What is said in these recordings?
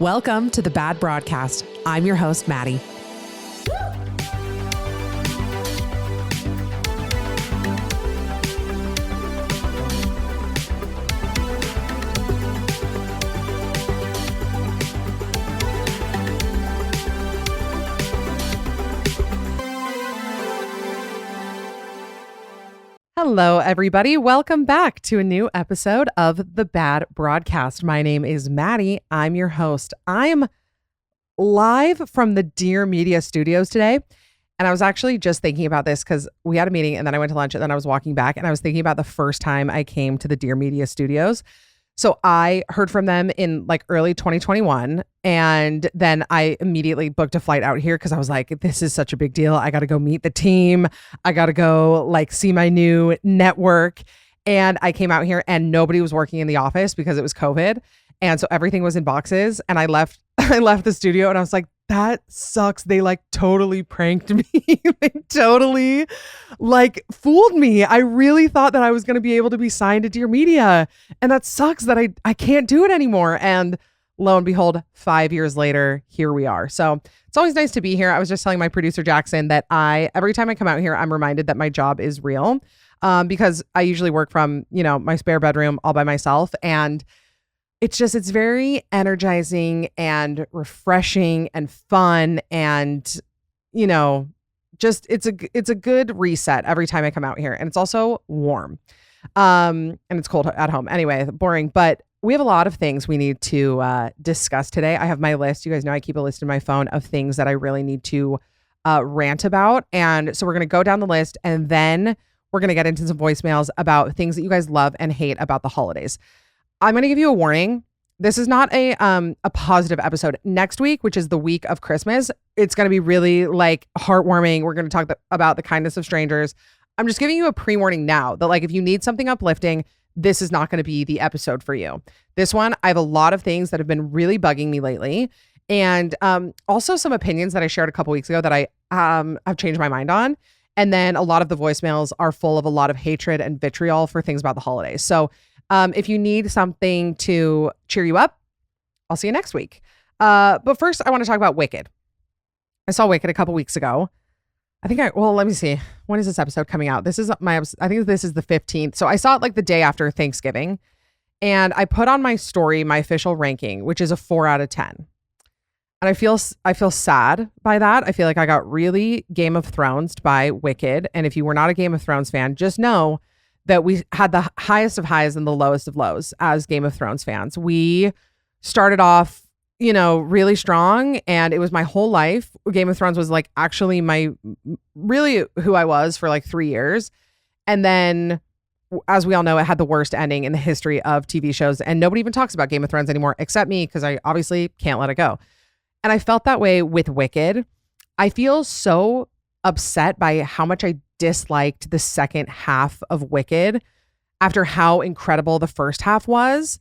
Welcome to The Bad Broadcast. I'm your host, Maddie. Hello, everybody. Welcome back to a new episode of The Bad Broadcast. My name is Maddie. I'm your host. I'm live from the Dear Media Studios today. And I was actually just thinking about this because we had a meeting and then I went to lunch and then I was walking back and I was thinking about the first time I came to the Dear Media Studios. So I heard from them in like early 2021. And then I immediately booked a flight out here because I was like, this is such a big deal. I got to go meet the team. I got to go like see my new network. And I came out here and nobody was working in the office because it was COVID. And so everything was in boxes. And I left the studio and I was like, that sucks. They like totally pranked me. They totally like fooled me. I really thought that I was going to be able to be signed to Dear Media. And that sucks that I can't do it anymore. And lo and behold, 5 years later, here we are. So it's always nice to be here. I was just telling my producer, Jackson, that every time I come out here, I'm reminded that my job is real because I usually work from, my spare bedroom all by myself. And it's very energizing and refreshing and fun. And, it's a good reset every time I come out here. And it's also warm. And it's cold at home. Anyway, boring. But we have a lot of things we need to discuss today. I have my list. You guys know I keep a list in my phone of things that I really need to rant about. And so we're going to go down the list and then we're going to get into some voicemails about things that you guys love and hate about the holidays. I'm going to give you a warning. This is not a positive episode. Next week, which is the week of Christmas, it's going to be really like heartwarming. We're going to talk about the kindness of strangers. I'm just giving you a pre-warning now that like if you need something uplifting, this is not going to be the episode for you. This one, I have a lot of things that have been really bugging me lately. And also some opinions that I shared a couple weeks ago that I have changed my mind on. And then a lot of the voicemails are full of a lot of hatred and vitriol for things about the holidays. So if you need something to cheer you up, I'll see you next week. But first, I want to talk about Wicked. I saw Wicked a couple weeks ago. Let me see. When is this episode coming out? I think this is the 15th. So I saw it like the day after Thanksgiving. And I put on my story, my official ranking, which is a 4 out of 10. And I feel sad by that. I feel like I got really Game of Thronesed by Wicked. And if you were not a Game of Thrones fan, just know that we had the highest of highs and the lowest of lows as Game of Thrones fans. We started off, really strong, and it was my whole life. Game of Thrones was like actually really who I was for like 3 years. And then, as we all know, it had the worst ending in the history of TV shows. And nobody even talks about Game of Thrones anymore, except me, because I obviously can't let it go. And I felt that way with Wicked. I feel so upset by how much I disliked the second half of Wicked after how incredible the first half was.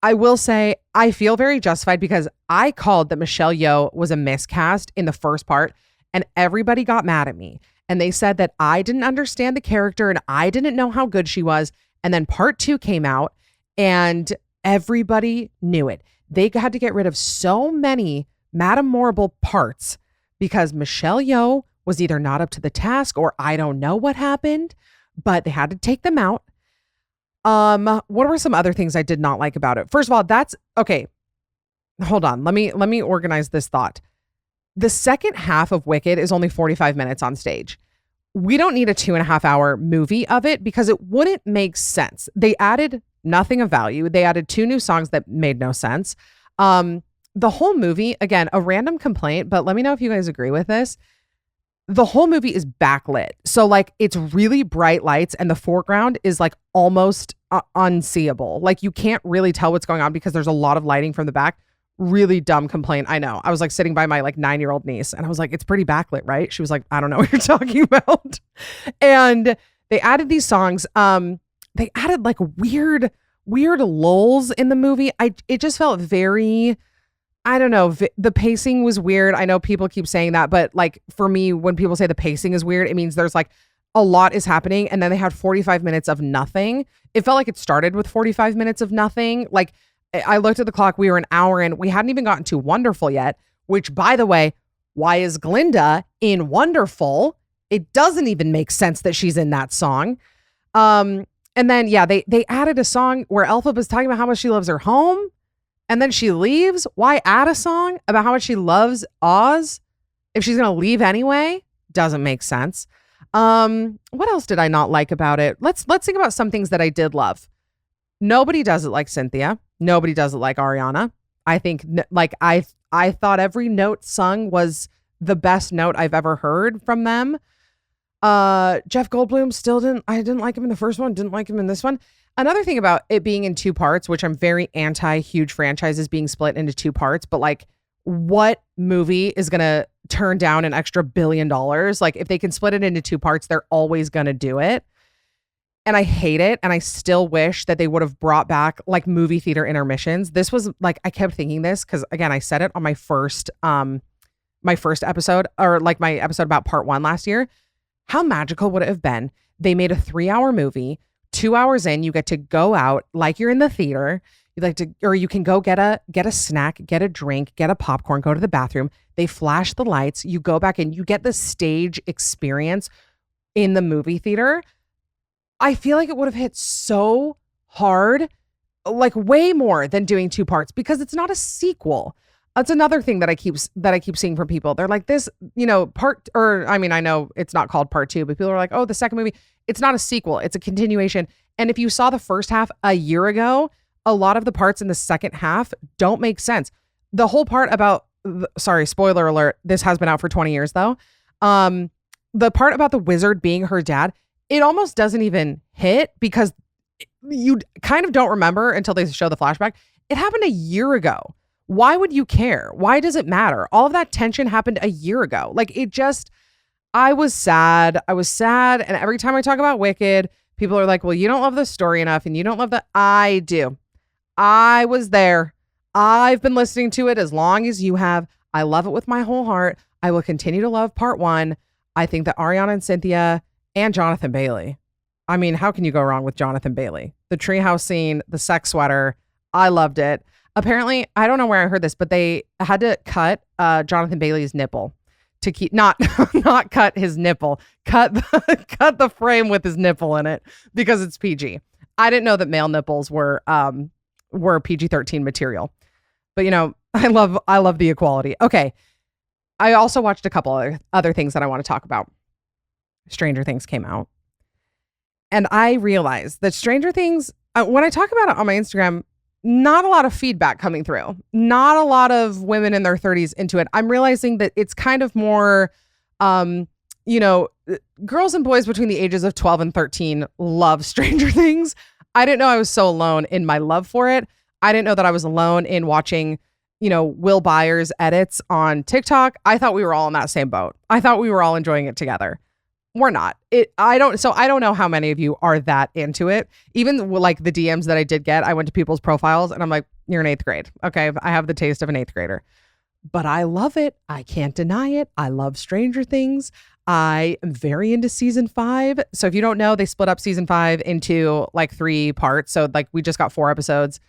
I will say I feel very justified because I called that Michelle Yeoh was a miscast in the first part and everybody got mad at me. And they said that I didn't understand the character and I didn't know how good she was. And then part 2 came out and everybody knew it. They had to get rid of so many Madame Morrible parts because Michelle Yeoh was either not up to the task or I don't know what happened, but they had to take them out. What were some other things I did not like about it? First of all, that's okay. Hold on. Let me organize this thought. The second half of Wicked is only 45 minutes on stage. We don't need a 2.5 hour movie of it because it wouldn't make sense. They added nothing of value. They added 2 new songs that made no sense. The whole movie, again, a random complaint, but let me know if you guys agree with this. The whole movie is backlit. So like it's really bright lights and the foreground is like almost unseeable. Like you can't really tell what's going on because there's a lot of lighting from the back. Really dumb complaint. I know. I was like sitting by my like 9-year-old niece and I was like, it's pretty backlit, right? She was like, I don't know what you're talking about. And they added these songs. They added like weird lulls in the movie. It just felt very, I don't know. The pacing was weird. I know people keep saying that, but like for me, when people say the pacing is weird, it means there's like a lot is happening. And then they had 45 minutes of nothing. It felt like it started with 45 minutes of nothing. Like I looked at the clock. We were an hour in. We hadn't even gotten to Wonderful yet, which, by the way, why is Glinda in Wonderful? It doesn't even make sense that she's in that song. And then, yeah, they added a song where Elphaba is talking about how much she loves her home. And then she leaves. Why add a song about how much she loves Oz if she's going to leave anyway? Doesn't make sense. What else did I not like about it? Let's think about some things that I did love. Nobody does it like Cynthia. Nobody does it like Ariana. I think I thought every note sung was the best note I've ever heard from them. Jeff Goldblum I didn't like him in the first one, didn't like him in this one. Another thing about it being in two parts, which I'm very anti huge franchises being split into two parts, but like what movie is going to turn down an extra $1 billion? Like if they can split it into two parts, they're always going to do it. And I hate it. And I still wish that they would have brought back like movie theater intermissions. This was like, I kept thinking this because again, I said it on my first episode, or like my episode about part 1 last year. How magical would it have been? They made a 3-hour movie. 2 hours in, you get to go out like you're in the theater. You can go get a snack, get a drink, get a popcorn, go to the bathroom. They flash the lights. You go back in, you get the stage experience in the movie theater. I feel like it would have hit so hard, like way more than doing 2 parts, because it's not a sequel. That's another thing that I keep seeing from people. They're like this, I know it's not called part 2, but people are like, oh, the second movie. It's not a sequel. It's a continuation. And if you saw the first half a year ago, a lot of the parts in the second half don't make sense. The whole part about, sorry, spoiler alert, this has been out for 20 years though. The part about the wizard being her dad, it almost doesn't even hit because you kind of don't remember until they show the flashback. It happened a year ago. Why would you care? Why does it matter? All of that tension happened a year ago. Like I was sad. And every time I talk about Wicked, people are like, well, you don't love the story enough and you don't love the, I do. I was there. I've been listening to it as long as you have. I love it with my whole heart. I will continue to love part 1. I think that Ariana and Cynthia and Jonathan Bailey. I mean, how can you go wrong with Jonathan Bailey? The treehouse scene, the sex sweater. I loved it. Apparently, I don't know where I heard this, but they had to cut Jonathan Bailey's nipple to keep not cut his nipple, cut the frame with his nipple in it because it's PG. I didn't know that male nipples were PG-13 material, but I love the equality. Okay, I also watched a couple other things that I want to talk about. Stranger Things came out, and I realized that Stranger Things, when I talk about it on my Instagram, not a lot of feedback coming through. Not a lot of women in their 30s into it. I'm realizing that it's kind of more, girls and boys between the ages of 12 and 13 love Stranger Things. I didn't know I was so alone in my love for it. I didn't know that I was alone in watching, Will Byers edits on TikTok. I thought we were all in that same boat. I thought we were all enjoying it together. We're not. I don't know how many of you are that into it. Even like the DMs that I did get, I went to people's profiles and I'm like, you're in 8th grade. Okay. I have the taste of an 8th grader, but I love it. I can't deny it. I love Stranger Things. I am very into season 5. So if you don't know, they split up season 5 into like 3 parts. So like we just got 4 episodes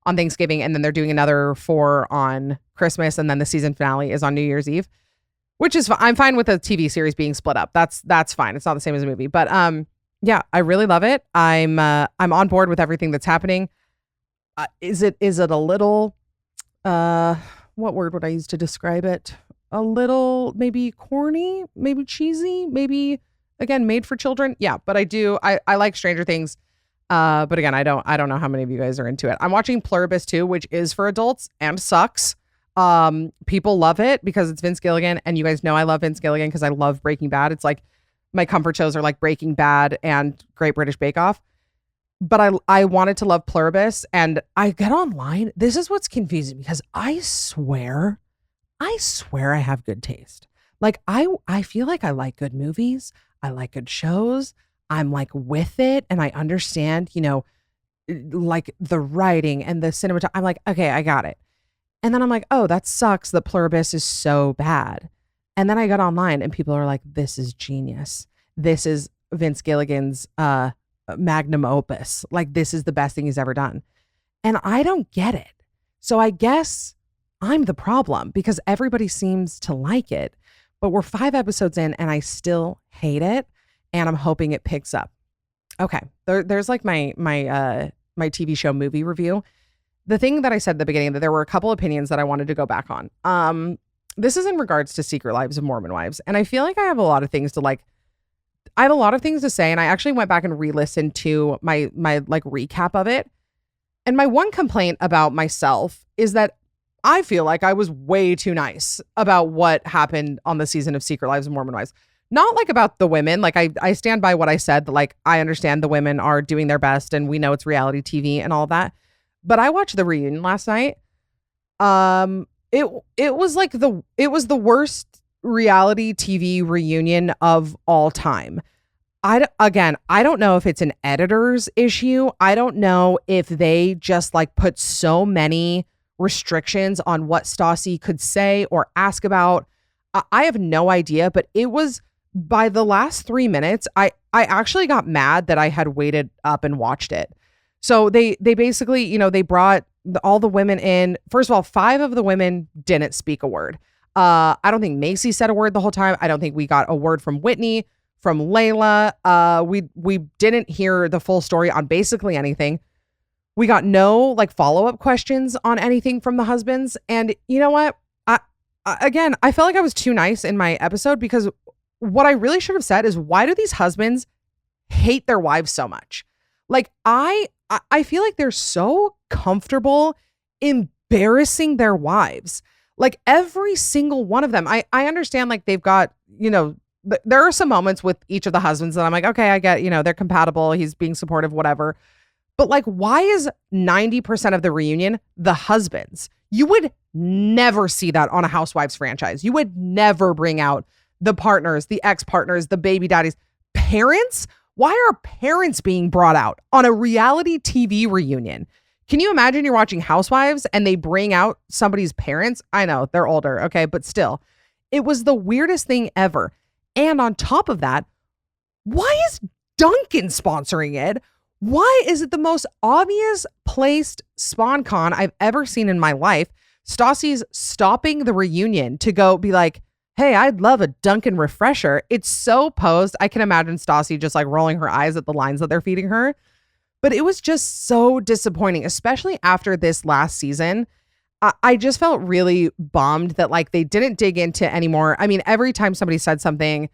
on Thanksgiving and then they're doing another 4 on Christmas. And then the season finale is on New Year's Eve. Which is I'm fine with a TV series being split up. That's fine. It's not the same as a movie, but yeah, I really love it. I'm on board with everything that's happening. Is it a little what word would I use to describe it? A little maybe corny, maybe cheesy, maybe again made for children. Yeah, but I like Stranger Things. But again, I don't know how many of you guys are into it. I'm watching Plurbus too, which is for adults and sucks. People love it because it's Vince Gilligan, and you guys know I love Vince Gilligan because I love Breaking Bad. It's like my comfort shows are like Breaking Bad and Great British Bake Off. But I wanted to love Plurbus, and I get online. This is what's confusing because I swear I have good taste. Like I feel like I like good movies. I like good shows. I'm like with it, and I understand, like the writing and the cinematography. I'm like, okay, I got it. And then I'm like, oh, that sucks that Plurbus is so bad. And then I got online and people are like, this is genius. This is Vince Gilligan's magnum opus. Like, this is the best thing he's ever done. And I don't get it. So I guess I'm the problem because everybody seems to like it. But we're 5 episodes in and I still hate it. And I'm hoping it picks up. Okay. There's like my TV show movie review. The thing that I said at the beginning, that there were a couple opinions that I wanted to go back on. This is in regards to Secret Lives of Mormon Wives. And I feel like I have a lot of things to say. And I actually went back and re-listened to my like recap of it. And my one complaint about myself is that I feel like I was way too nice about what happened on the season of Secret Lives of Mormon Wives. Not like about the women. Like I stand by what I said, that like I understand the women are doing their best and we know it's reality TV and all that. But I watched the reunion last night. It was the worst reality TV reunion of all time. I don't know if it's an editor's issue. I don't know if they just like put so many restrictions on what Stassi could say or ask about. I have no idea, but it was, by the last 3 minutes, I actually got mad that I had waited up and watched it. So they basically, they brought all the women in. First of all, 5 of the women didn't speak a word. I don't think Macy said a word the whole time. I don't think we got a word from Whitney, from Layla. We didn't hear the full story on basically anything. We got no like follow-up questions on anything from the husbands. And you know what? I felt like I was too nice in my episode, because what I really should have said is, why do these husbands hate their wives so much? Like I feel like they're so comfortable embarrassing their wives. Like every single one of them. I understand like they've got, there are some moments with each of the husbands that I'm like, okay, I get, they're compatible. He's being supportive, whatever. But like, why is 90% of the reunion the husbands? You would never see that on a Housewives franchise. You would never bring out the partners, the ex-partners, the baby daddies. Parents? Why are parents being brought out on a reality TV reunion? Can you imagine you're watching Housewives and they bring out somebody's parents? I know they're older, okay, but still, it was the weirdest thing ever. And on top of that, why is Duncan sponsoring it? Why is it the most obvious placed spawn con I've ever seen in my life? Stassi's stopping the reunion to go be like, hey, I'd love a Duncan refresher. It's so posed. I can imagine Stassi just like rolling her eyes at the lines that they're feeding her. But it was just so disappointing, especially after this last season. I just felt really bummed that like they didn't dig into anymore. I mean, every time somebody said something,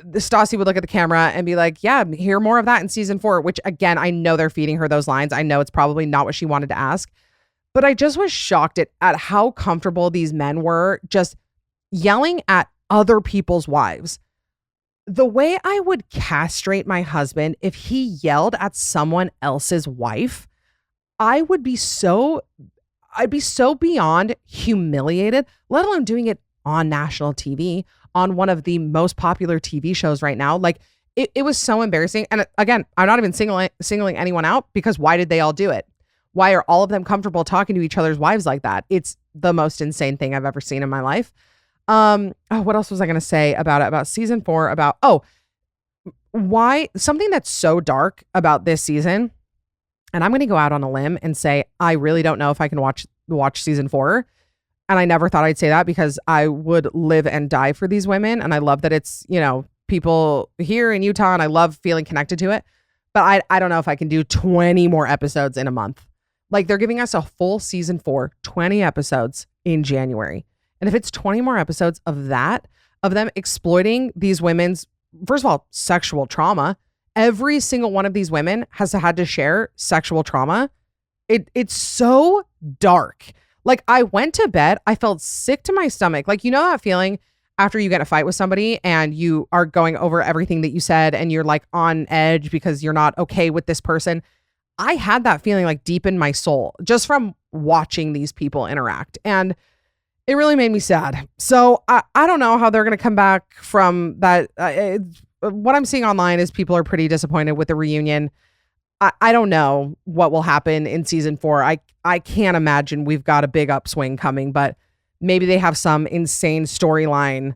Stassi would look at the camera and be like, yeah, hear more of that in season 4, which again, I know they're feeding her those lines. I know it's probably not what she wanted to ask, but I just was shocked at how comfortable these men were just yelling at other people's wives. The way I would castrate my husband if he yelled at someone else's wife, I'd be so beyond humiliated, let alone doing it on national TV, on one of the most popular TV shows right now. Like it was so embarrassing. And again, I'm not even singling anyone out, because why did they all do it? Why are all of them comfortable talking to each other's wives like that? It's the most insane thing I've ever seen in my life. What else was I going to say about season 4? Why something that's so dark about this season. And I'm going to go out on a limb and say, I really don't know if I can watch season 4. And I never thought I'd say that, because I would live and die for these women. And I love that it's, people here in Utah, and I love feeling connected to it. But I don't know if I can do 20 more episodes in a month. Like they're giving us a full season 4, 20 episodes in January. And if it's 20 more episodes of that, of them exploiting these women's, first of all, sexual trauma, every single one of these women has had to share sexual trauma. It's so dark. Like I went to bed, I felt sick to my stomach. Like, that feeling after you get in a fight with somebody and you are going over everything that you said and you're like on edge because you're not okay with this person. I had that feeling like deep in my soul just from watching these people interact. And it really made me sad. So I don't know how they're going to come back from that. What I'm seeing online is people are pretty disappointed with the reunion. I don't know what will happen in season 4. I can't imagine we've got a big upswing coming, but maybe they have some insane storyline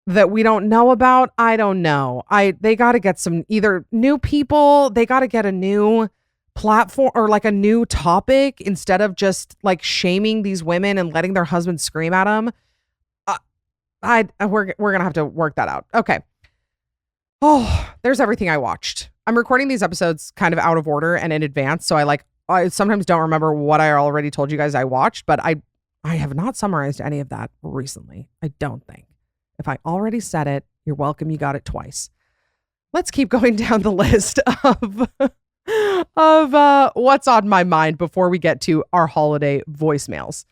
that we don't know about. I don't know. They got to get some either new people. They got to get a new platform or like a new topic instead of just like shaming these women and letting their husbands scream at them. We're gonna have to work that out. Okay. Oh, there's everything I watched. I'm recording these episodes kind of out of order and in advance, so I sometimes don't remember what I already told you guys I watched, but I have not summarized any of that recently. I don't think. If I already said it, you're welcome. You got it twice. Let's keep going down the list of what's on my mind before we get to our holiday voicemails.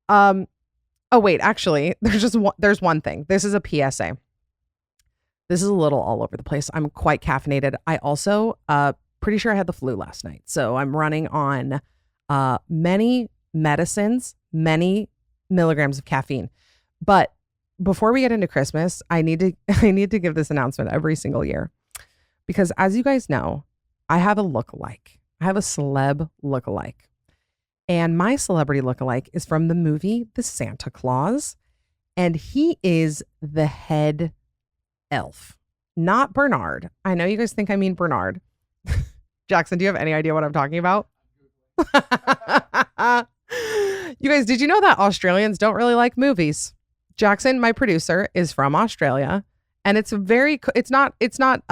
Oh wait, actually, there's one thing. This is a PSA. This is a little all over the place. I'm quite caffeinated. I also pretty sure I had the flu last night. So I'm running on many medicines, many milligrams of caffeine. But before we get into Christmas, I need to give this announcement every single year. Because as you guys know, I have a lookalike. I have a celeb lookalike. And my celebrity lookalike is from the movie The Santa Claus. And he is the head elf, not Bernard. I know you guys think I mean Bernard. Jackson, do you have any idea what I'm talking about? You guys, did you know that Australians don't really like movies? Jackson, my producer, is from Australia, and it's not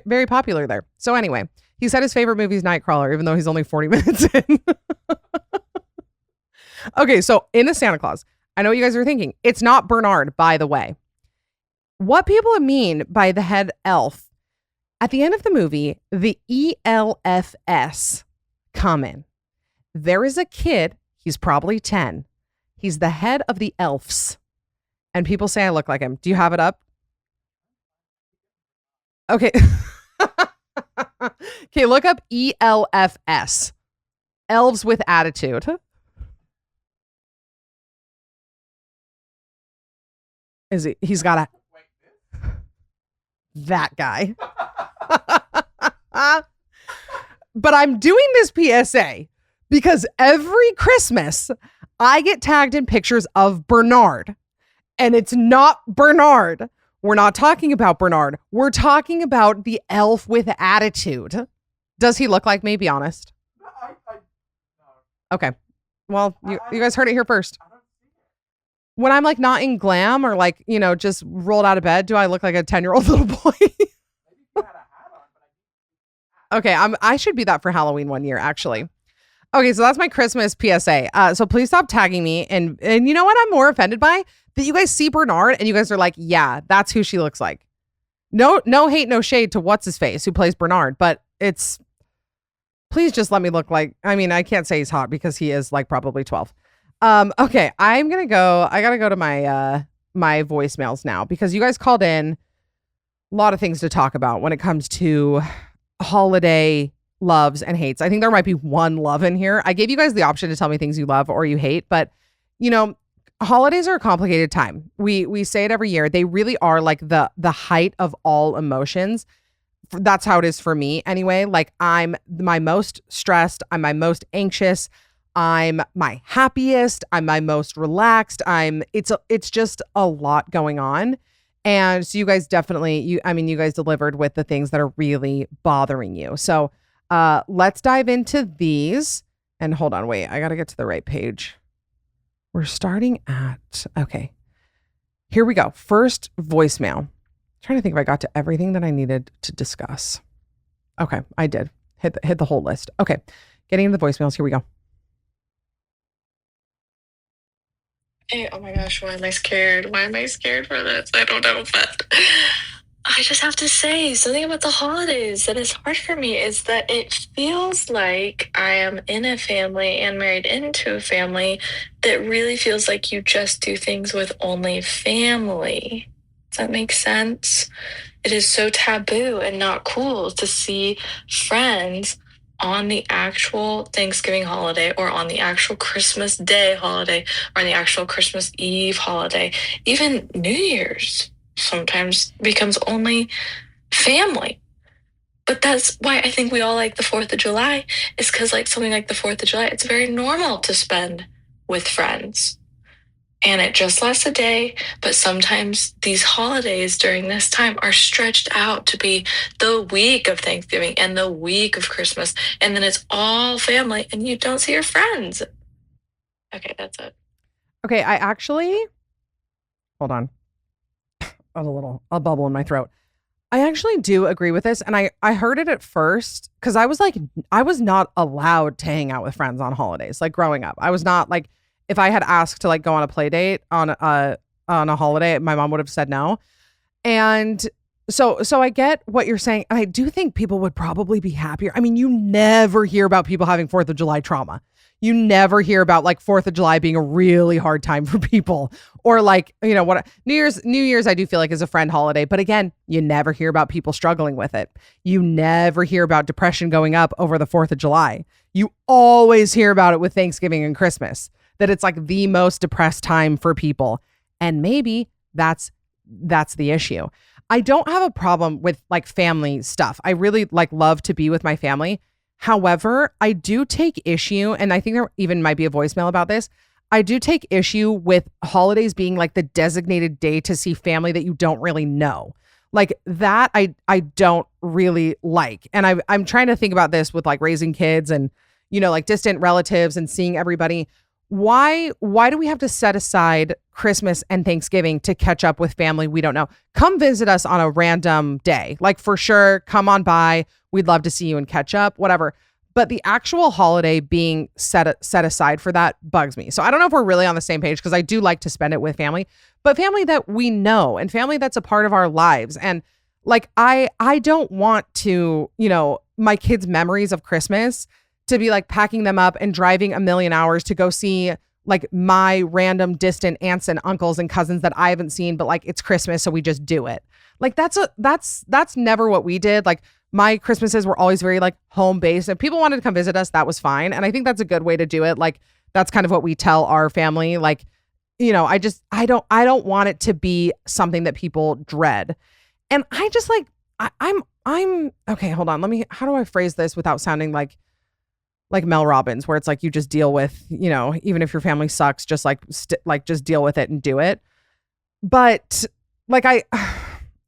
very popular there. So anyway, he said his favorite movie is Nightcrawler, even though he's only 40 minutes in. Okay, so in The Santa Claus, I know what you guys are thinking. It's not Bernard, by the way. What people mean by the head elf, at the end of the movie, the ELFS come in. There is a kid, he's probably 10. He's the head of the elves. And people say I look like him. Do you have it up? Okay. Okay, look up ELFS. Elves with attitude. He's got a that guy. But I'm doing this PSA because every Christmas I get tagged in pictures of Bernard, and it's not Bernard. We're not talking about Bernard. We're talking about the elf with attitude. Does he look like me? Be honest. No. Okay. Well, you guys heard it here first. When I'm like not in glam or like, just rolled out of bed, do I look like a 10-year-old little boy? Okay, I should be that for Halloween one year, actually. Okay, so that's my Christmas PSA. So please stop tagging me. And you know what I'm more offended by? That you guys see Bernard and you guys are like, yeah, that's who she looks like. No hate, no shade to what's his face who plays Bernard, but please just let me look like, I can't say he's hot because he is like probably 12. Okay, I gotta go to my voicemails now because you guys called in a lot of things to talk about when it comes to holiday loves and hates. I think there might be one love in here. I gave you guys the option to tell me things you love or you hate, but holidays are a complicated time. We say it every year. They really are like the height of all emotions. That's how it is for me anyway. Like I'm my most stressed, I'm my most anxious, I'm my happiest, I'm my most relaxed. It's just a lot going on. And so you guys definitely, you guys delivered with the things that are really bothering you. So let's dive into these. And hold on, wait, I got to get to the right page. We're starting at, okay, here we go. First voicemail. I'm trying to think if I got to everything that I needed to discuss. Okay, I did. Hit the whole list. Okay, getting into the voicemails. Here we go. Hey, oh my gosh, why am I scared? Why am I scared for this? I don't know, but I just have to say something about the holidays that is hard for me is that it feels like I am in a family and married into a family that really feels like you just do things with only family. Does that make sense? It is so taboo and not cool to see friends on the actual Thanksgiving holiday or on the actual Christmas Day holiday or on the actual Christmas Eve holiday. Even New Year's sometimes becomes only family. But that's why I think we all like the 4th of July is because like something like the 4th of July, it's very normal to spend with friends. and it just lasts a day. But sometimes these holidays during this time are stretched out to be the week of Thanksgiving and the week of Christmas. And then it's all family and you don't see your friends. Okay, that's it. Okay, I actually, hold on. I have a bubble in my throat. I actually do agree with this. And I heard it at first because I was like, I was not allowed to hang out with friends on holidays. Like growing up, I was not like, if I had asked to like go on a play date on a holiday, my mom would have said no. And so I get what you're saying. And I do think people would probably be happier. I mean, you never hear about people having 4th of July trauma. You never hear about like 4th of July being a really hard time for people, or like, you know, what New Year's I do feel like is a friend holiday, but again, you never hear about people struggling with it. You never hear about depression going up over the 4th of July. You always hear about it with Thanksgiving and Christmas, that it's like the most depressed time for people. And maybe that's the issue. I don't have a problem with like family stuff. I really like love to be with my family. However, I do take issue, and I think there even might be a voicemail about this. I do take issue with holidays being like the designated day to see family that you don't really know. Like that I don't really like. And I'm trying to think about this with like raising kids and, you know, like distant relatives and seeing everybody. Why do we have to set aside Christmas and Thanksgiving to catch up with family we don't know? Come visit us on a random day. Like for sure, come on by. We'd love to see you and catch up, whatever. But the actual holiday being set aside for that bugs me. So I don't know if we're really on the same page, because I do like to spend it with family, but family that we know and family that's a part of our lives. And like I don't want to, you know, my kids' memories of Christmas to be like packing them up and driving a million hours to go see like my random distant aunts and uncles and cousins that I haven't seen, but like it's Christmas, so we just do it. Like that's never what we did. Like my Christmases were always very like home based. If people wanted to come visit us, that was fine. And I think that's a good way to do it. Like that's kind of what we tell our family. Like, you know, I don't want it to be something that people dread. And I just like, I'm okay, hold on. How do I phrase this without sounding like Mel Robbins, where it's like you just deal with, you know, even if your family sucks, just like just deal with it and do it. But like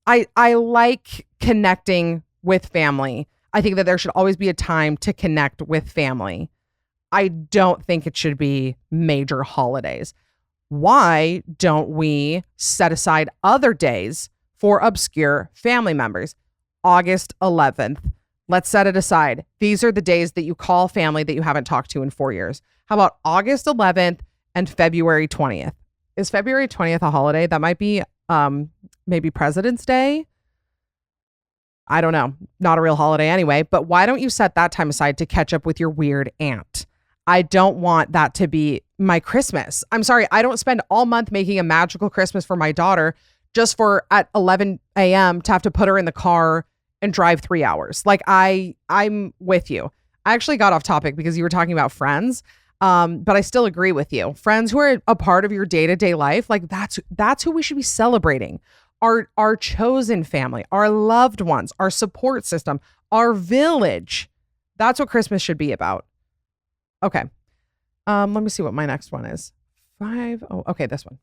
I like connecting with family. I think that there should always be a time to connect with family. I don't think it should be major holidays. Why don't we set aside other days for obscure family members? August 11th. Let's set it aside. These are the days that you call family that you haven't talked to in 4 years. How about August 11th and February 20th? Is February 20th a holiday? That might be maybe President's Day. I don't know. Not a real holiday anyway, but why don't you set that time aside to catch up with your weird aunt? I don't want that to be my Christmas. I'm sorry. I don't spend all month making a magical Christmas for my daughter just for at 11 a.m. to have to put her in the car and drive 3 hours. Like I'm with you. I actually got off topic because you were talking about friends. But I still agree with you. Friends who are a part of your day-to-day life, like that's who we should be celebrating. Our chosen family, our loved ones, our support system, our village. That's what Christmas should be about. Okay. Let me see what my next one is. Okay, this one.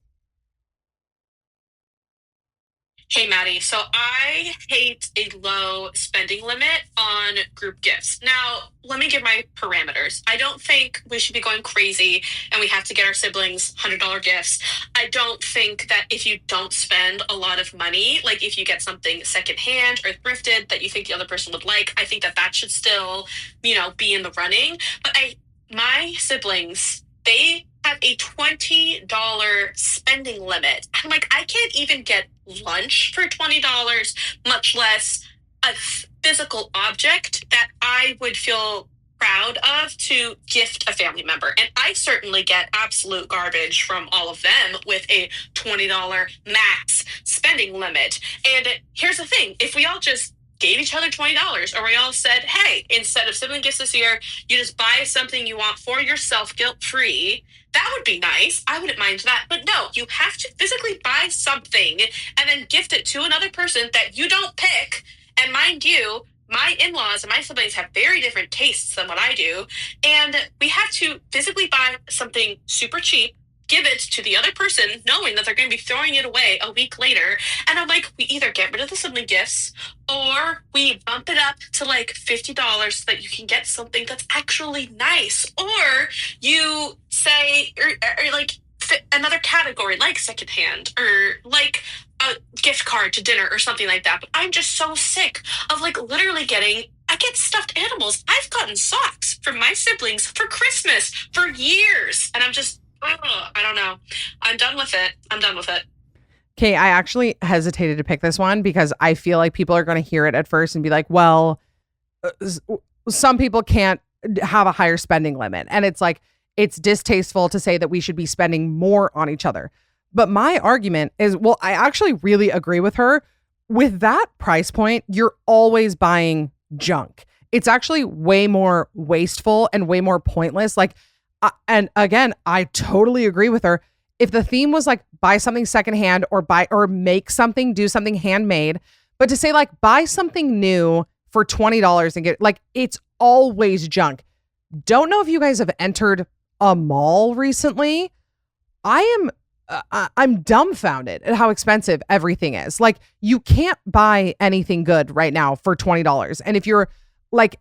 Hey, Maddie. So I hate a low spending limit on group gifts. Now, let me give my parameters. I don't think we should be going crazy and we have to get our siblings $100 gifts. I don't think that if you don't spend a lot of money, like if you get something secondhand or thrifted that you think the other person would like, I think that that should still, you know, be in the running. But my siblings, they have a $20 spending limit. I'm like, I can't even get lunch for $20, much less a physical object that I would feel proud of to gift a family member. And I certainly get absolute garbage from all of them with a $20 max spending limit. And here's the thing, if we all just gave each other $20, or we all said, hey, instead of sibling gifts this year, you just buy something you want for yourself guilt-free, that would be nice. I wouldn't mind that. But no, you have to physically buy something and then gift it to another person that you don't pick. And mind you, my in-laws and my siblings have very different tastes than what I do. And we have to physically buy something super cheap, give it to the other person knowing that they're going to be throwing it away a week later. And I'm like, we either get rid of the sibling gifts or we bump it up to like $50 so that you can get something that's actually nice. Or you say, or like fit another category like secondhand or like a gift card to dinner or something like that. But I'm just so sick of like literally I get stuffed animals. I've gotten socks from my siblings for Christmas for years. And I'm just, I don't know. I'm done with it. Okay, I actually hesitated to pick this one because I feel like people are going to hear it at first and be like, well, some people can't have a higher spending limit. And it's like, it's distasteful to say that we should be spending more on each other. But my argument is, well, I actually really agree with her. With that price point, you're always buying junk. It's actually way more wasteful and way more pointless. Like, and again, I totally agree with her. If the theme was like buy something secondhand or make something, do something handmade, but to say like buy something new for $20 and get like, it's always junk. Don't know if you guys have entered a mall recently. I'm dumbfounded at how expensive everything is. Like you can't buy anything good right now for $20. And if you're like,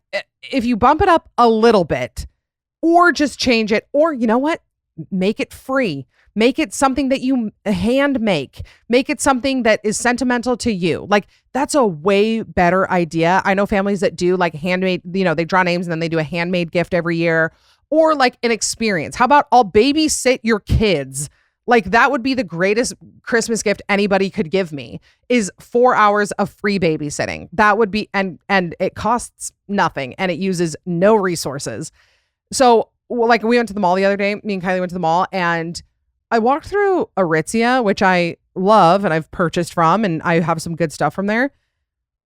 if you bump it up a little bit or just change it, or you know what, make it free. Make it something that you hand make it something that is sentimental to you. Like that's a way better idea. I know families that do like handmade, you know, they draw names and then they do a handmade gift every year or like an experience. How about I'll babysit your kids? Like that would be the greatest Christmas gift anybody could give me is 4 hours of free babysitting. That would be, and it costs nothing and it uses no resources. So like we went to the mall the other day, me and Kylie went to the mall and I walked through Aritzia, which I love and I've purchased from and I have some good stuff from there.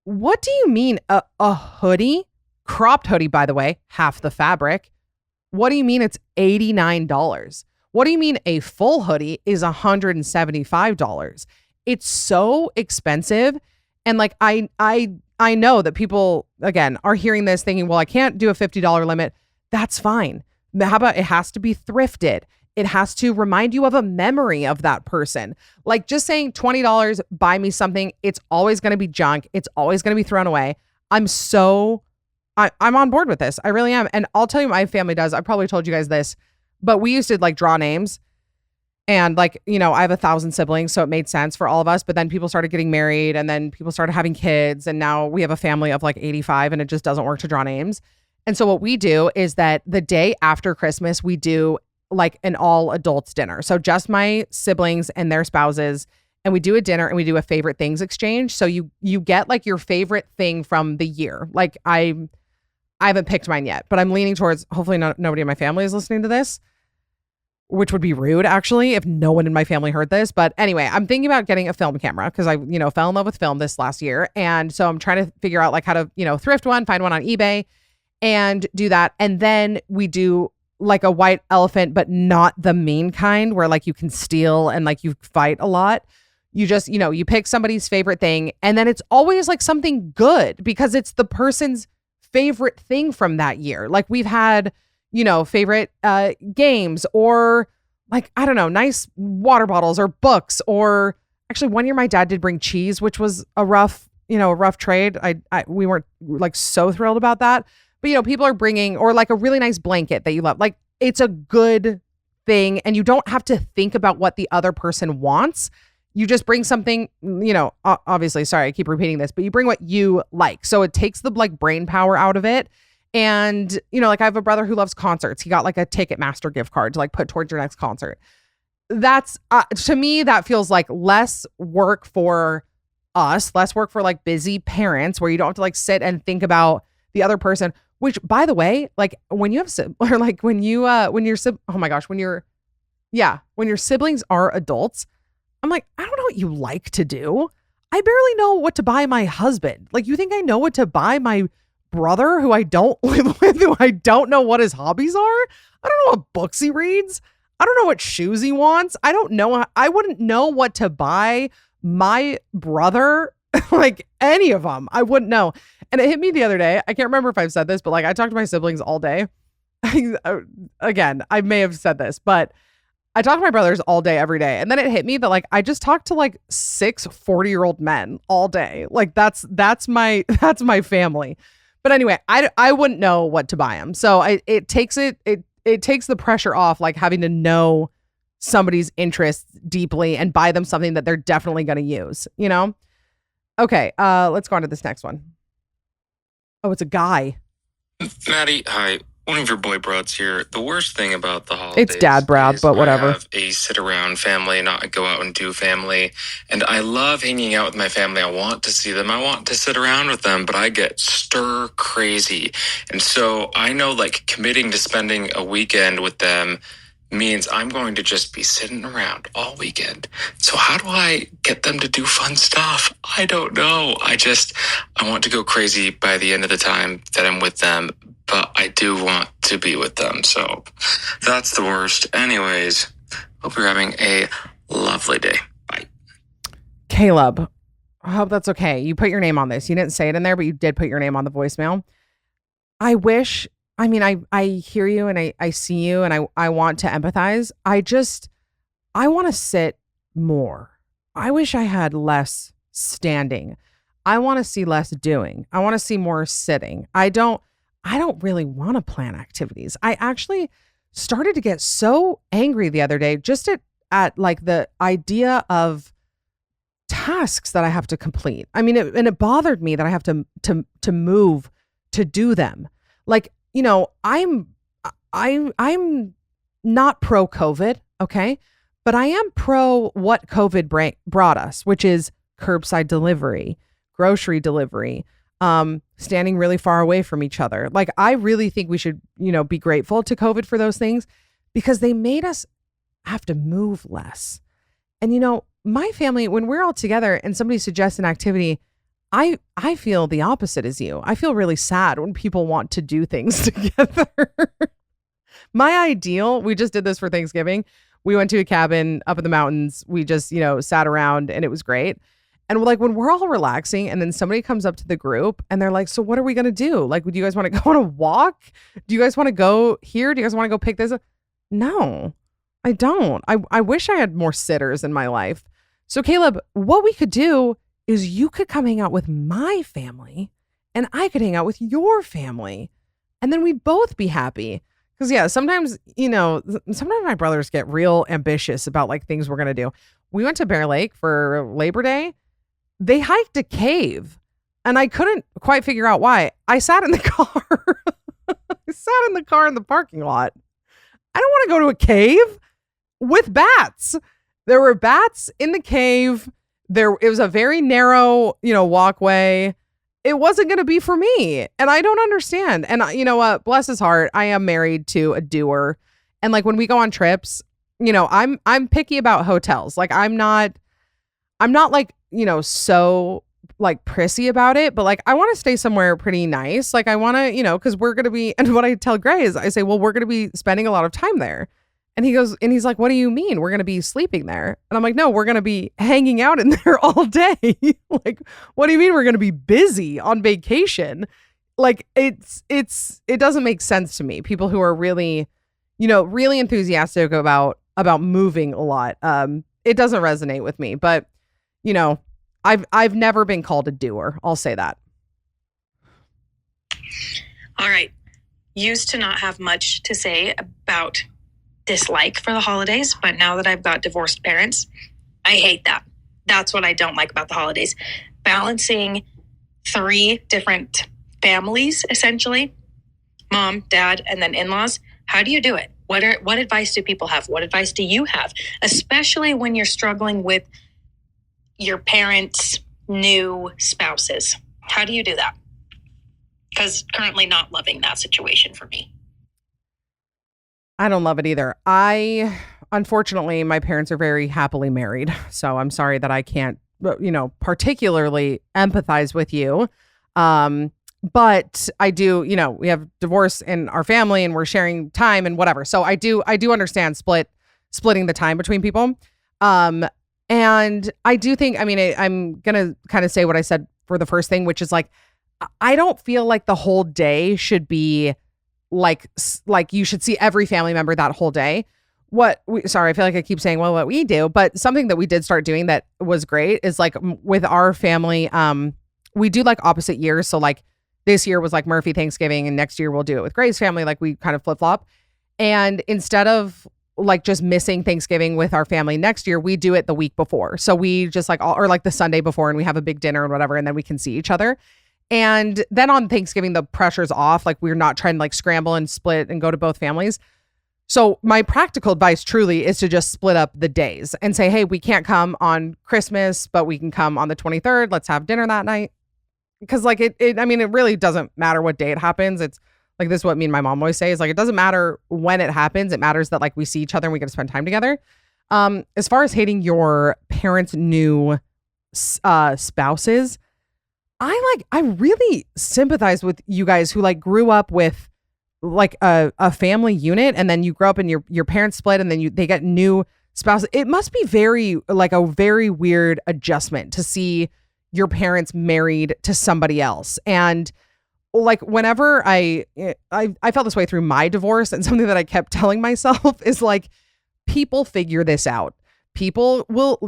What do you mean a hoodie? Cropped hoodie, by the way, half the fabric. What do you mean it's $89? What do you mean a full hoodie is $175? It's so expensive. And like, I know that people, again, are hearing this thinking, well, I can't do a $50 limit. That's fine. How about it has to be thrifted? It has to remind you of a memory of that person. Like just saying $20, buy me something. It's always going to be junk. It's always going to be thrown away. I'm on board with this. I really am. And I'll tell you, my family does. I probably told you guys this, but we used to like draw names and like, you know, I have 1,000 siblings, so it made sense for all of us. But then people started getting married and then people started having kids. And now we have a family of like 85 and it just doesn't work to draw names. And so what we do is that the day after Christmas, we do like an all adults dinner. So just my siblings and their spouses. And we do a dinner and we do a favorite things exchange. So you get like your favorite thing from the year. Like I haven't picked mine yet, but I'm leaning towards hopefully nobody in my family is listening to this, which would be rude actually if no one in my family heard this. But anyway, I'm thinking about getting a film camera because I, you know, fell in love with film this last year. And so I'm trying to figure out like how to, you know, thrift one, find one on eBay and do that. And then we do like a white elephant, but not the mean kind where like you can steal and like you fight a lot. You just, you know, you pick somebody's favorite thing and then it's always like something good because it's the person's favorite thing from that year. Like we've had, you know, favorite games or like, I don't know, nice water bottles or books or actually one year my dad did bring cheese, which was a rough trade. We weren't like so thrilled about that. But, you know, people are bringing or like a really nice blanket that you love. Like it's a good thing and you don't have to think about what the other person wants. You just bring something, you know, obviously, sorry, I keep repeating this, but you bring what you like. So it takes the like brain power out of it. And, you know, like I have a brother who loves concerts. He got like a Ticketmaster gift card to like put towards your next concert. That's to me, that feels like less work for us, less work for like busy parents where you don't have to like sit and think about the other person. Which, by the way, like when you have or like when your siblings are adults, I'm like, I don't know what you like to do. I barely know what to buy my husband. Like, you think I know what to buy my brother who I don't live with, who I don't know what his hobbies are? I don't know what books he reads. I don't know what shoes he wants. I don't know. I wouldn't know what to buy my brother, like any of them. I wouldn't know. And it hit me the other day. I can't remember if I've said this, but like I talked to my siblings all day. Again, I may have said this, but I talk to my brothers all day, every day. And then it hit me that like I just talked to like 6 40-year-old men all day. Like that's my that's my family. But anyway, I wouldn't know what to buy them. So it takes the pressure off like having to know somebody's interests deeply and buy them something that they're definitely going to use, you know? Okay, let's go on to this next one. Oh, it's a guy. Maddie, hi. One of your boy broads here. The worst thing about the holidays, It's Dad Brad, but whatever. I have a sit around family, not go out and do family. And I love hanging out with my family. I want to see them. I want to sit around with them, but I get stir crazy. And so I know like committing to spending a weekend with them means I'm going to just be sitting around all weekend. So how do I get them to do fun stuff? I don't know. I want to go crazy by the end of the time that I'm with them, but I do want to be with them. So that's the worst. Anyways, hope you're having a lovely day. Bye. Caleb, I hope that's okay. You put your name on this. You didn't say it in there, but you did put your name on the voicemail. I hear you and I see you and I want to empathize. I want to sit more. I wish I had less standing. I want to see less doing. I want to see more sitting. I don't really want to plan activities. I actually started to get so angry the other day just at like the idea of tasks that I have to complete. I mean, it bothered me that I have to move to do them. Like, you know, I'm not pro COVID, okay? But I am pro what COVID brought us, which is curbside delivery, grocery delivery, standing really far away from each other. Like, I really think we should, you know, be grateful to COVID for those things because they made us have to move less. And, you know, my family, when we're all together and somebody suggests an activity, I feel the opposite as you. I feel really sad when people want to do things together. My ideal, we just did this for Thanksgiving. We went to a cabin up in the mountains. We just, you know, sat around and it was great. And like when we're all relaxing and then somebody comes up to the group and they're like, so what are we going to do? Like, do you guys want to go on a walk? Do you guys want to go here? Do you guys want to go pick this up? No, I don't. I wish I had more sitters in my life. So Caleb, what we could do is you could come hang out with my family and I could hang out with your family and then we'd both be happy. Because yeah, sometimes, you know, sometimes my brothers get real ambitious about like things we're going to do. We went to Bear Lake for Labor Day. They hiked a cave and I couldn't quite figure out why. I sat in the car. I sat in the car in the parking lot. I don't want to go to a cave with bats. There were bats in the cave. It was a very narrow, you know, walkway. It wasn't going to be for me. And I don't understand. And you know what? Bless his heart. I am married to a doer. And like when we go on trips, you know, I'm picky about hotels. Like I'm not like, you know, so like prissy about it, but like I want to stay somewhere pretty nice. Like I want to, you know, cause we're going to be, and what I tell Gray is I say, well, we're going to be spending a lot of time there. And he goes, and he's like, what do you mean? We're going to be sleeping there. And I'm like, no, we're going to be hanging out in there all day. Like, what do you mean we're going to be busy on vacation? Like it doesn't make sense to me. People who are really, you know, really enthusiastic about moving a lot. It doesn't resonate with me, but you know, I've never been called a doer. I'll say that. All right. Used to not have much to say about dislike for the holidays, but now that I've got divorced parents, I hate that. That's what I don't like about the holidays. Balancing 3 different families, essentially, mom, dad, and then in-laws. How do you do it? What advice do people have? What advice do you have? Especially when you're struggling with your parents' new spouses. How do you do that? Because currently not loving that situation for me. I don't love it either. Unfortunately, my parents are very happily married. So I'm sorry that I can't, you know, particularly empathize with you. But I do, you know, we have divorce in our family and we're sharing time and whatever. So I do understand splitting the time between people. And I do think, I mean, I'm going to kind of say what I said for the first thing, which is like, I don't feel like the whole day should be like you should see every family member that whole day. sorry, I feel like I keep saying, well, what we do, but something that we did start doing that was great is like with our family, we do like opposite years. So like this year was like Murphy Thanksgiving and next year we'll do it with Gray's family. Like we kind of flip flop. And instead of like just missing Thanksgiving with our family next year, we do it the week before. So we just like, or like the Sunday before, and we have a big dinner and whatever, and then we can see each other. And then on Thanksgiving, the pressure's off. Like we're not trying to like scramble and split and go to both families. So my practical advice truly is to just split up the days and say, hey, we can't come on Christmas, but we can come on the 23rd. Let's have dinner that night. Because like it really doesn't matter what day it happens. It's like, this is what me and my mom always say, is like, it doesn't matter when it happens. It matters that like we see each other and we get to spend time together. As far as hating your parents' new spouses, I really sympathize with you guys who like grew up with like a family unit, and then you grow up and your parents split, and then they get new spouses. It must be a very weird adjustment to see your parents married to somebody else. And like whenever I felt this way through my divorce, and something that I kept telling myself is like, people figure this out. People will,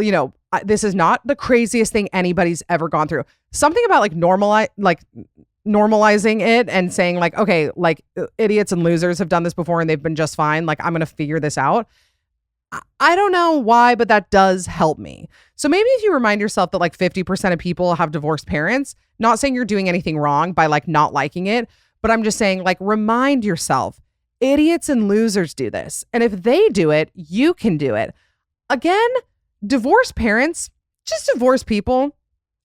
this is not the craziest thing anybody's ever gone through. Something about like normalizing it and saying like, okay, like idiots and losers have done this before and they've been just fine. Like I'm going to figure this out. I don't know why, but that does help me. So maybe if you remind yourself that like 50% of people have divorced parents, not saying you're doing anything wrong by like not liking it, but I'm just saying like, remind yourself, idiots and losers do this. And if they do it, you can do it. Again, divorced parents, just divorce people.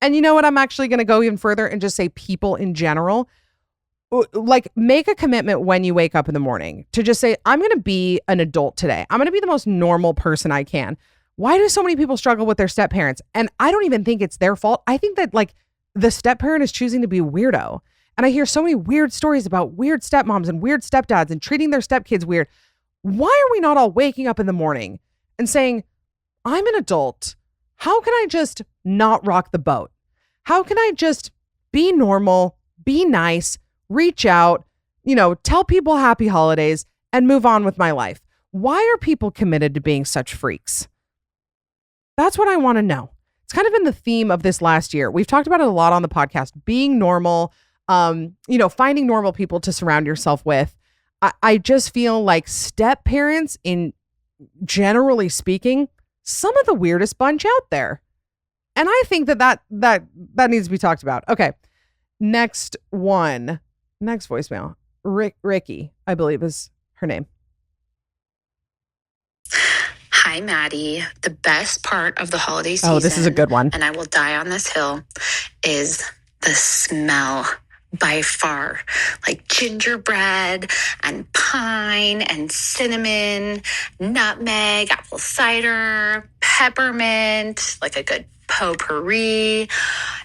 And you know what? I'm actually going to go even further and just say people in general. Like, make a commitment when you wake up in the morning to just say, I'm going to be an adult today. I'm going to be the most normal person I can. Why do so many people struggle with their step parents? And I don't even think it's their fault. I think that like the step parent is choosing to be a weirdo. And I hear so many weird stories about weird stepmoms and weird stepdads and treating their stepkids weird. Why are we not all waking up in the morning and saying, I'm an adult. How can I just not rock the boat? How can I just be normal, be nice, reach out, tell people happy holidays and move on with my life? Why are people committed to being such freaks? That's what I want to know. It's kind of been the theme of this last year. We've talked about it a lot on the podcast, being normal, finding normal people to surround yourself with. I just feel like step parents, in generally speaking, some of the weirdest bunch out there. And I think that needs to be talked about. Okay. Next voicemail. Ricky, I believe is her name. Hi, Maddie. The best part of the holiday season, oh, this is a good one, and I will die on this hill, is the smell. By far, like gingerbread and pine and cinnamon, nutmeg, apple cider, peppermint, like a good potpourri.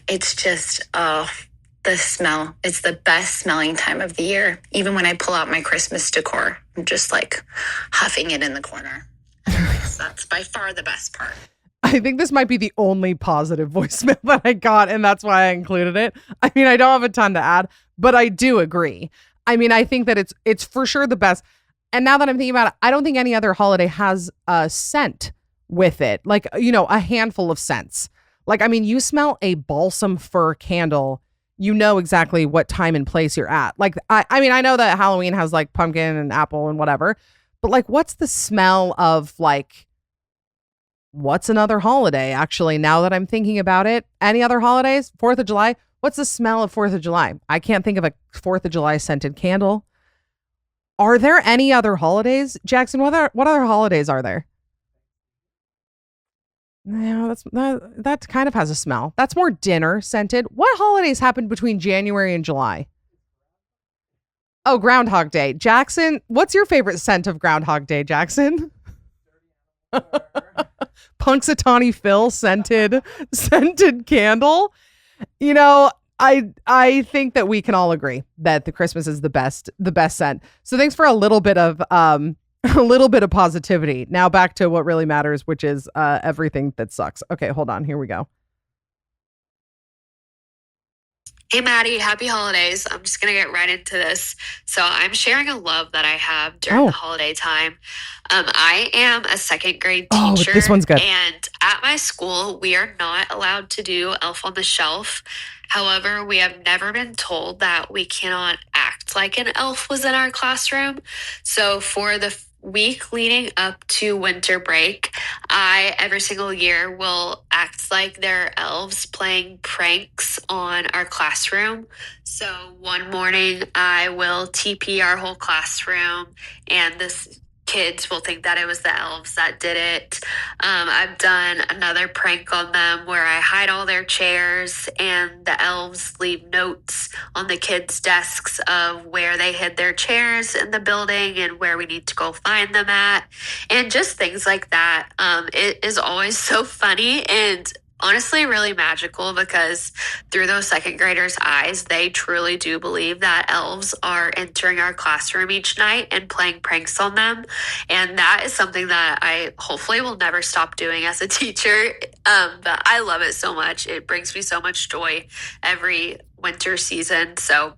It's just, the smell. It's the best smelling time of the year. Even when I pull out my Christmas decor, I'm just like huffing it in the corner. Anyways, that's by far the best part. I think this might be the only positive voicemail that I got, and that's why I included it. I mean, I don't have a ton to add, but I do agree. I mean, I think that it's for sure the best. And now that I'm thinking about it, I don't think any other holiday has a scent with it. Like, a handful of scents. Like, I mean, you smell a balsam fir candle, you know exactly what time and place you're at. Like, I know that Halloween has like pumpkin and apple and whatever, but like, what's the smell of like, what's another holiday? Actually, now that I'm thinking about it, any other holidays? 4th of July? What's the smell of 4th of July? I can't think of a 4th of July scented candle. Are there any other holidays? Jackson, what other holidays are there? No, that kind of has a smell. That's more dinner scented. What holidays happened between January and July? Oh, Groundhog Day. Jackson, what's your favorite scent of Groundhog Day, Jackson? Punxsutawney Phil scented candle. I think that we can all agree that the Christmas is the best scent. So thanks for a little bit of positivity. Now back to what really matters, which is everything that sucks. Okay, hold on. Here we go. Hey, Maddie, happy holidays. I'm just going to get right into this. So, I'm sharing a love that I have during the holiday time. I am a second grade teacher. This one's good. And at my school, we are not allowed to do Elf on the Shelf. However, we have never been told that we cannot act like an elf was in our classroom. So, for the week leading up to winter break, I every single year will act like they're elves playing pranks on our classroom. So one morning I will TP our whole classroom, and this kids will think that it was the elves that did it. I've done another prank on them where I hide all their chairs and the elves leave notes on the kids' desks of where they hid their chairs in the building and where we need to go find them at, and just things like that. It is always so funny and honestly really magical, because through those second graders' eyes, they truly do believe that elves are entering our classroom each night and playing pranks on them. And that is something that I hopefully will never stop doing as a teacher. But I love it so much. It brings me so much joy every winter season. So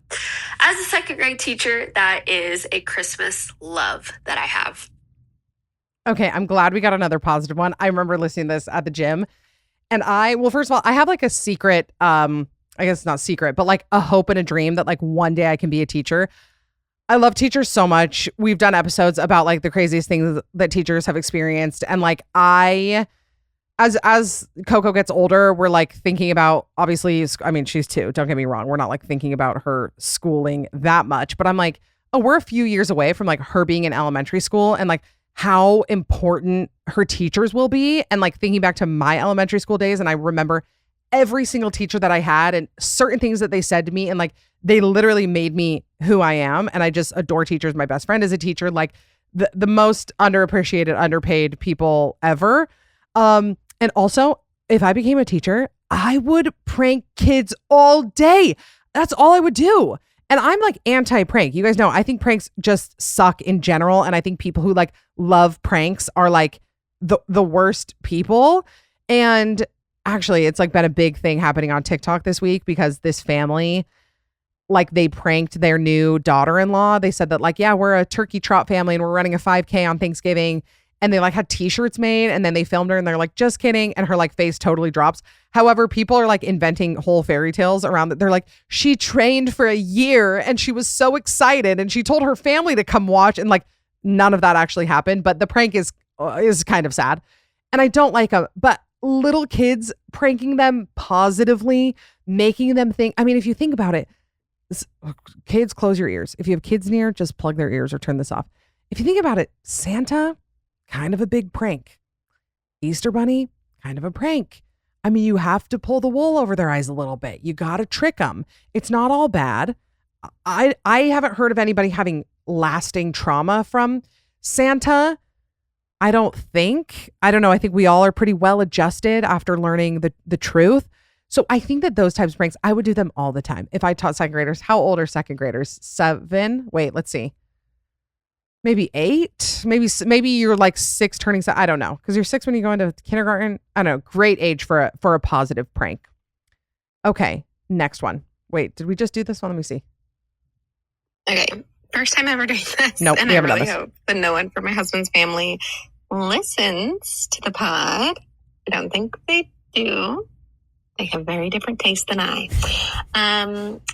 as a second grade teacher, that is a Christmas love that I have. Okay, I'm glad we got another positive one. I remember listening to this at the gym. And well, first of all, I have like a secret, I guess it's not secret, but like a hope and a dream that like one day I can be a teacher. I love teachers so much. We've done episodes about like the craziest things that teachers have experienced. And like as Coco gets older, we're like thinking about, obviously, I mean, she's 2. Don't get me wrong. We're not like thinking about her schooling that much, but I'm like, oh, we're a few years away from like her being in elementary school, and like how important her teachers will be. And like thinking back to my elementary school days, and I remember every single teacher that I had and certain things that they said to me, and like they literally made me who I am. And I just adore teachers. My best friend is a teacher, like the most underappreciated, underpaid people ever. And also, if I became a teacher, I would prank kids all day. That's all I would do. And I'm like anti-prank. You guys know, I think pranks just suck in general. And I think people who like love pranks are like the worst people. And actually, it's like been a big thing happening on TikTok this week, because this family, like they pranked their new daughter-in-law. They said that like, yeah, we're a turkey trot family and we're running a 5K on Thanksgiving. And they like had t-shirts made, and then they filmed her and they're like, just kidding. And her like face totally drops. However, people are like inventing whole fairy tales around it. They're like, she trained for a year and she was so excited and she told her family to come watch. And like none of that actually happened, but the prank is kind of sad. And I don't like them, but little kids, pranking them positively, making them think, I mean, if you think about it, kids, close your ears. If you have kids near, just plug their ears or turn this off. If you think about it, Santa, kind of a big prank. Easter Bunny, kind of a prank. I mean, you have to pull the wool over their eyes a little bit. You got to trick them. It's not all bad. I haven't heard of anybody having lasting trauma from Santa. I don't think. I don't know. I think we all are pretty well adjusted after learning the truth. So I think that those types of pranks, I would do them all the time. If I taught second graders, how old are second graders? 7? Wait, let's see. Maybe 8, maybe you're like 6 turning. I don't know, because you're 6 when you go into kindergarten. I don't know. Great age for a positive prank. Okay, next one. Wait, did we just do this one? Let me see. Okay, first time ever doing this. Nope, and we I haven't really done this. hope that no one from my husband's family listens to the pod. I don't think they do. They have very different tastes than I.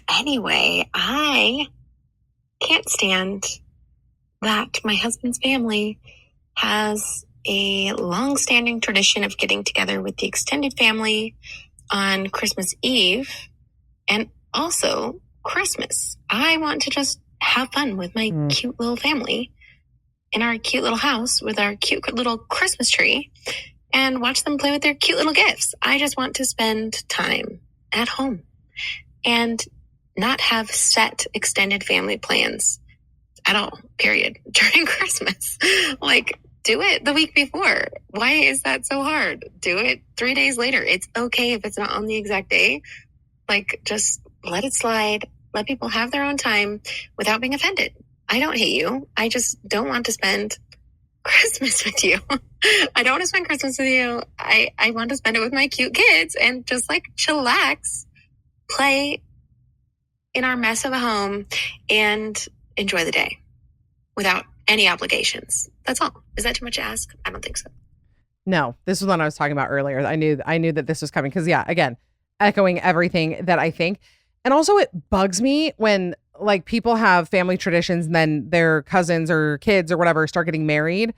Anyway, I can't stand that my husband's family has a long-standing tradition of getting together with the extended family on Christmas Eve and also Christmas. I want to just have fun with my cute little family in our cute little house with our cute little Christmas tree and watch them play with their cute little gifts. I just want to spend time at home and not have set extended family plans at all, period, during Christmas. Like, do it the week before. Why is that so hard? Do it 3 days later. It's okay if it's not on the exact day. Like, just let it slide. Let people have their own time without being offended. I don't hate you. I just don't want to spend Christmas with you. I don't want to spend Christmas with you. I want to spend it with my cute kids and just like chillax, play in our mess of a home and enjoy the day without any obligations. That's all. Is that too much to ask? I don't think so. No, this is what I was talking about earlier. I knew that this was coming because, yeah, again, echoing everything that I think. And also it bugs me when like people have family traditions and then their cousins or kids or whatever start getting married.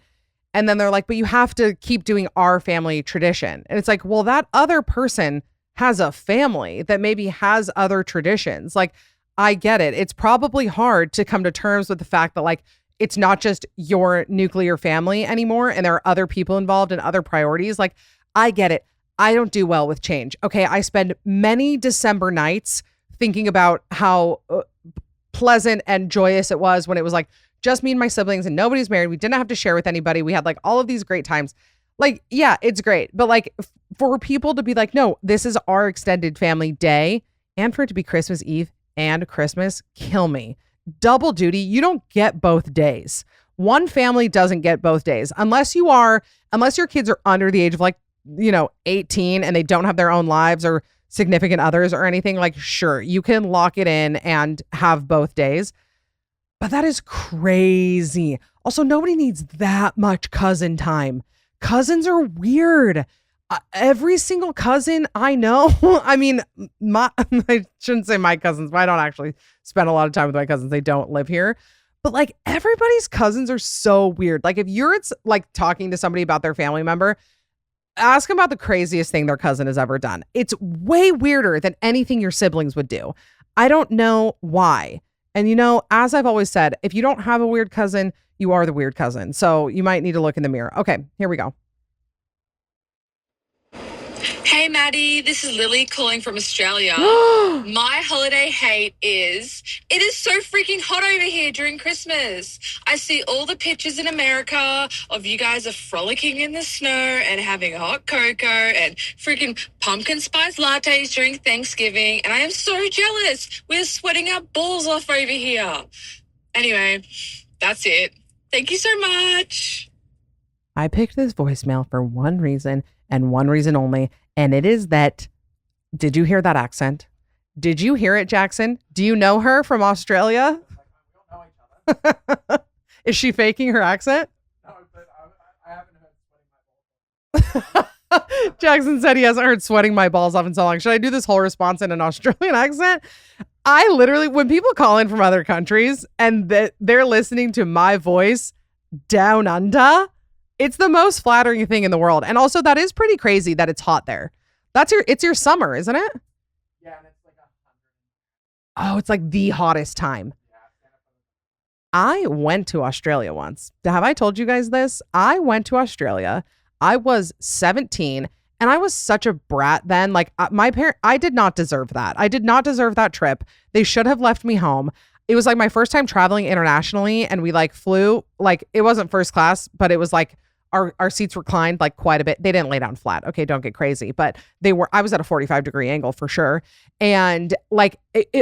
And then they're like, but you have to keep doing our family tradition. And it's like, well, that other person has a family that maybe has other traditions. Like, I get it. It's probably hard to come to terms with the fact that like, it's not just your nuclear family anymore. And there are other people involved and other priorities. Like, I get it. I don't do well with change. Okay. I spend many December nights thinking about how pleasant and joyous it was when it was like just me and my siblings and nobody's married. We didn't have to share with anybody. We had like all of these great times. Like, yeah, it's great. But like for people to be like, no, this is our extended family day, and for it to be Christmas Eve and Christmas, kill me. Double duty. You don't get both days. One family doesn't get both days unless your kids are under the age of like, 18 and they don't have their own lives or significant others or anything. Like, sure, you can lock it in and have both days. But that is crazy. Also, nobody needs that much cousin time. Cousins are weird. Every single cousin I know, I mean, I shouldn't say my cousins, but I don't actually spend a lot of time with my cousins. They don't live here. But like everybody's cousins are so weird. Like if you're like talking to somebody about their family member, ask them about the craziest thing their cousin has ever done. It's way weirder than anything your siblings would do. I don't know why. And as I've always said, if you don't have a weird cousin, you are the weird cousin. So you might need to look in the mirror. Okay, here we go. Hey, Maddie, this is Lily calling from Australia. My holiday hate is, it is so freaking hot over here during Christmas. I see all the pictures in America of you guys are frolicking in the snow and having hot cocoa and freaking pumpkin spice lattes during Thanksgiving. And I am so jealous. We're sweating our balls off over here. Anyway, that's it. Thank you so much. I picked this voicemail for one reason and one reason only. And it is that, did you hear that accent? Did you hear it, Jackson? Do you know her from Australia? Is she faking her accent? No, but I haven't heard sweating my balls off. Jackson said he hasn't heard sweating my balls off in so long. Should I do this whole response in an Australian accent? I literally, when people call in from other countries and they're listening to my voice down under, it's the most flattering thing in the world. And also that is pretty crazy that it's hot there. It's your summer, isn't it? Yeah, and it's like 100. Oh, it's like the hottest time. I went to Australia once. Have I told you guys this? I went to Australia. I was 17 and I was such a brat then. Like I did not deserve that. I did not deserve that trip. They should have left me home. It was like my first time traveling internationally and we like flew, like it wasn't first class, but it was like our seats reclined like quite a bit. They didn't lay down flat. Okay, don't get crazy, but I was at a 45-degree angle for sure. And like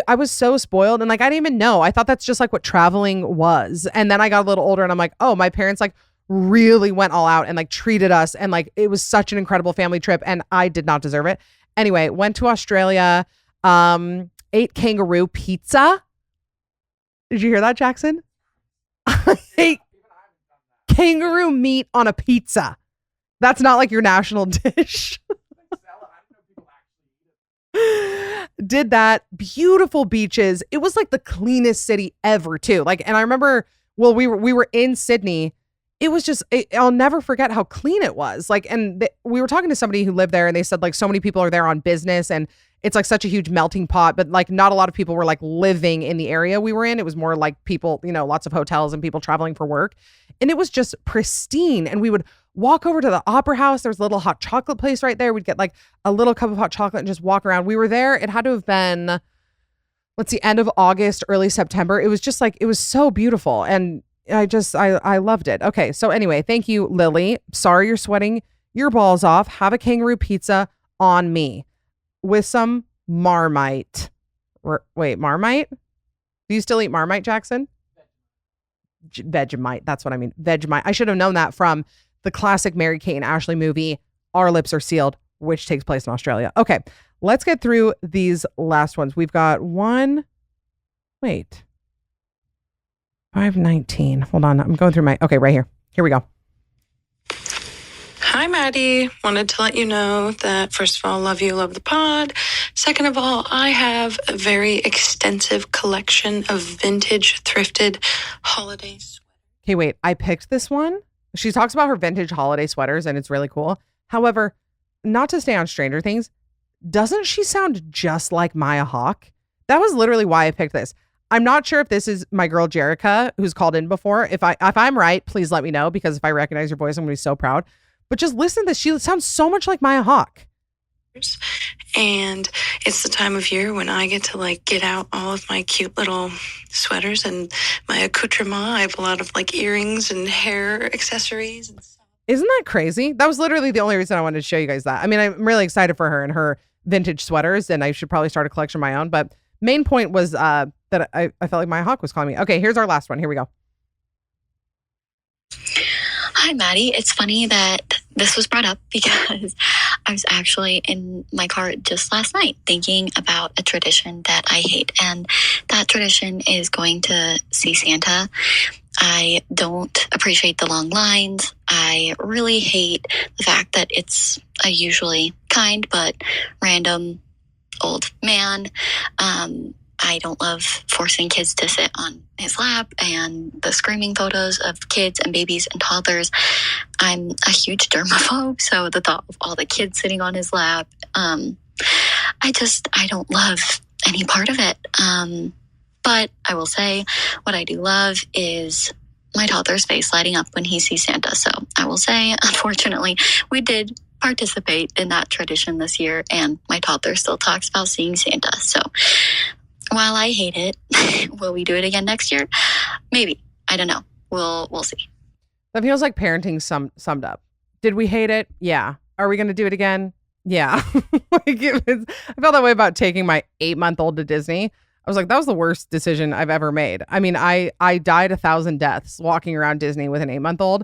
I was so spoiled and like I didn't even know. I thought that's just like what traveling was. And then I got a little older and I'm like, oh, my parents like really went all out and like treated us and like it was such an incredible family trip and I did not deserve it. Anyway, went to Australia, ate kangaroo pizza. Did you hear that, Jackson? I ate kangaroo meat on a pizza. That's not like your national dish. Did that. Beautiful beaches. It was like the cleanest city ever too. Like, and I remember, well, we were in Sydney. It was just, I'll never forget how clean it was. Like, and we were talking to somebody who lived there and they said like so many people are there on business and it's like such a huge melting pot, but like not a lot of people were like living in the area we were in. It was more like people, lots of hotels and people traveling for work. And it was just pristine. And we would walk over to the opera house. There was a little hot chocolate place right there. We'd get like a little cup of hot chocolate and just walk around. We were there. It had to have been, end of August, early September. It was just like, it was so beautiful. And I loved it. Okay. So anyway, thank you, Lily. Sorry you're sweating your balls off. Have a kangaroo pizza on me with some Marmite. Wait, Marmite? Do you still eat Marmite, Jackson? Vegemite. That's what I mean. Vegemite. I should have known that from the classic Mary-Kate and Ashley movie, Our Lips Are Sealed, which takes place in Australia. Okay. Let's get through these last ones. We've got 1, Wait. 519. Hold on. I'm going through my, okay, right here. Here we go. Hi, Maddie. Wanted to let you know that, first of all, love you, love the pod. Second of all, I have a very extensive collection of vintage thrifted holiday sweaters. Okay, wait. I picked this one. She talks about her vintage holiday sweaters and it's really cool. However, not to stay on Stranger Things, doesn't she sound just like Maya Hawke? That was literally why I picked this. I'm not sure if this is my girl Jerica, who's called in before. If I'm right, please let me know, because if I recognize your voice, I'm gonna be so proud. But just listen to this. She sounds so much like Maya Hawke. And it's the time of year when I get to like get out all of my cute little sweaters and my accoutrement. I have a lot of like earrings and hair accessories and stuff. Isn't that crazy? That was literally the only reason I wanted to show you guys that. I mean, I'm really excited for her and her vintage sweaters, and I should probably start a collection of my own. But main point was that I felt like Maya Hawke was calling me. Okay, here's our last one. Here we go. Hi, Maddie. It's funny that this was brought up because I was actually in my car just last night thinking about a tradition that I hate. And that tradition is going to see Santa. I don't appreciate the long lines. I really hate the fact that it's a usually kind but random old man. I don't love forcing kids to sit on his lap and the screaming photos of kids and babies and toddlers. I'm a huge germaphobe, so the thought of all the kids sitting on his lap, I don't love any part of it. But I will say what I do love is my toddler's face lighting up when he sees Santa. So I will say, unfortunately, we did participate in that tradition this year, and my toddler still talks about seeing Santa. So while I hate it, will we do it again next year? Maybe. I don't know. We'll see. That feels like parenting summed up. Did we hate it? Yeah. Are we going to do it again? Yeah. I felt that way about taking my 8-month-old to Disney. I was like, that was the worst decision I've ever made. I mean, I died 1,000 deaths walking around Disney with an 8-month-old.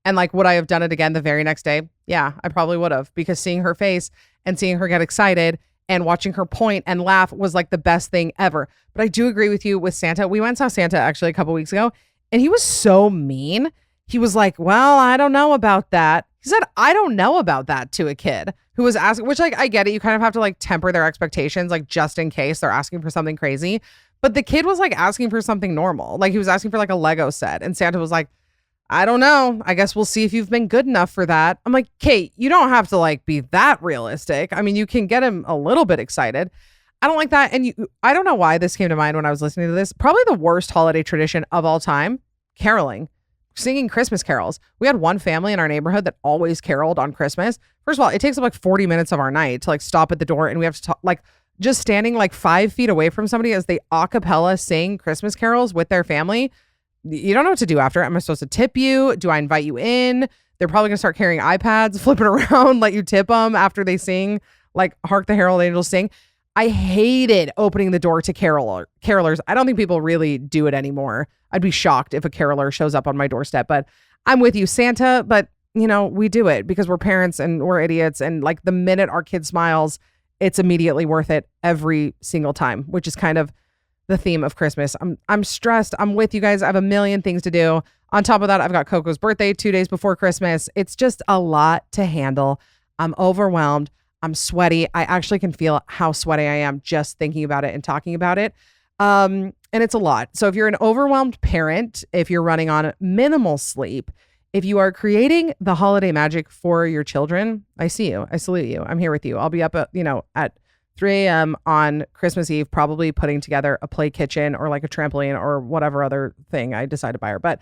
And like, would I have done it again the very next day? Yeah, I probably would have, because seeing her face and seeing her get excited and watching her point and laugh was like the best thing ever. But I do agree with you with Santa. We went and saw Santa actually a couple weeks ago, and he was so mean. He was like, well, I don't know about that. He said, I don't know about that to a kid who was asking, which like, I get it. You kind of have to like temper their expectations, like just in case they're asking for something crazy. But the kid was like asking for something normal. Like he was asking for like a Lego set, and Santa was like, I don't know. I guess we'll see if you've been good enough for that. I'm like, Kate, you don't have to like be that realistic. I mean, you can get him a little bit excited. I don't like that. And I don't know why this came to mind when I was listening to this. Probably the worst holiday tradition of all time, caroling, singing Christmas carols. We had one family in our neighborhood that always caroled on Christmas. First of all, it takes up like 40 minutes of our night to like stop at the door, and we have to talk, like just standing like 5 feet away from somebody as they a cappella sing Christmas carols with their family. You don't know what to do after. Am I supposed to tip you? Do I invite you in? They're probably going to start carrying iPads, flipping around, let you tip them after they sing, like Hark the Herald Angels Sing. I hated opening the door to carolers. I don't think people really do it anymore. I'd be shocked if a caroler shows up on my doorstep, but I'm with you, Santa. But, you know, we do it because we're parents and we're idiots. And like the minute our kid smiles, it's immediately worth it every single time, which is kind of the theme of Christmas. I'm stressed. I'm with you guys. I have a million things to do. On top of that, I've got Coco's birthday 2 days before Christmas. It's just a lot to handle. I'm overwhelmed. I'm sweaty. I actually can feel how sweaty I am just thinking about it and talking about it. And it's a lot. So if you're an overwhelmed parent, if you're running on minimal sleep, if you are creating the holiday magic for your children, I see you. I salute you. I'm here with you. I'll be up at 3 a.m. on Christmas Eve, probably putting together a play kitchen or like a trampoline or whatever other thing I decide to buy her. But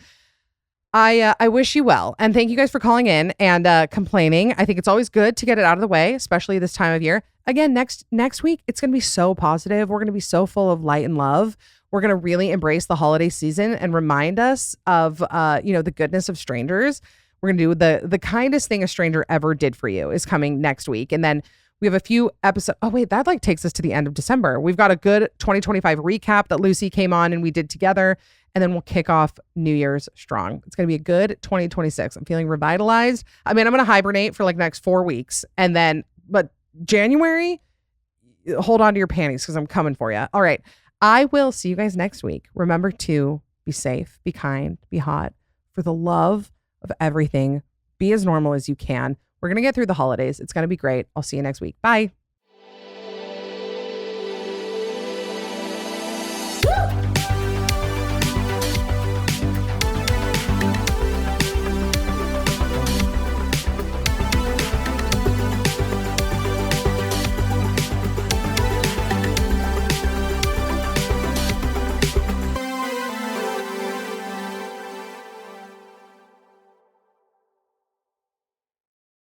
I wish you well. And thank you guys for calling in and complaining. I think it's always good to get it out of the way, especially this time of year. Again, next week, it's going to be so positive. We're going to be so full of light and love. We're going to really embrace the holiday season and remind us of, the goodness of strangers. We're going to do the kindest thing a stranger ever did for you is coming next week. And then we have a few episodes. Oh, wait, that like takes us to the end of December. We've got a good 2025 recap that Lucy came on and we did together. And then we'll kick off New Year's strong. It's going to be a good 2026. I'm feeling revitalized. I mean, I'm going to hibernate for like next 4 weeks. And then, but January, hold on to your panties because I'm coming for you. All right. I will see you guys next week. Remember to be safe, be kind, be hot. For the love of everything, be as normal as you can. We're going to get through the holidays. It's going to be great. I'll see you next week. Bye.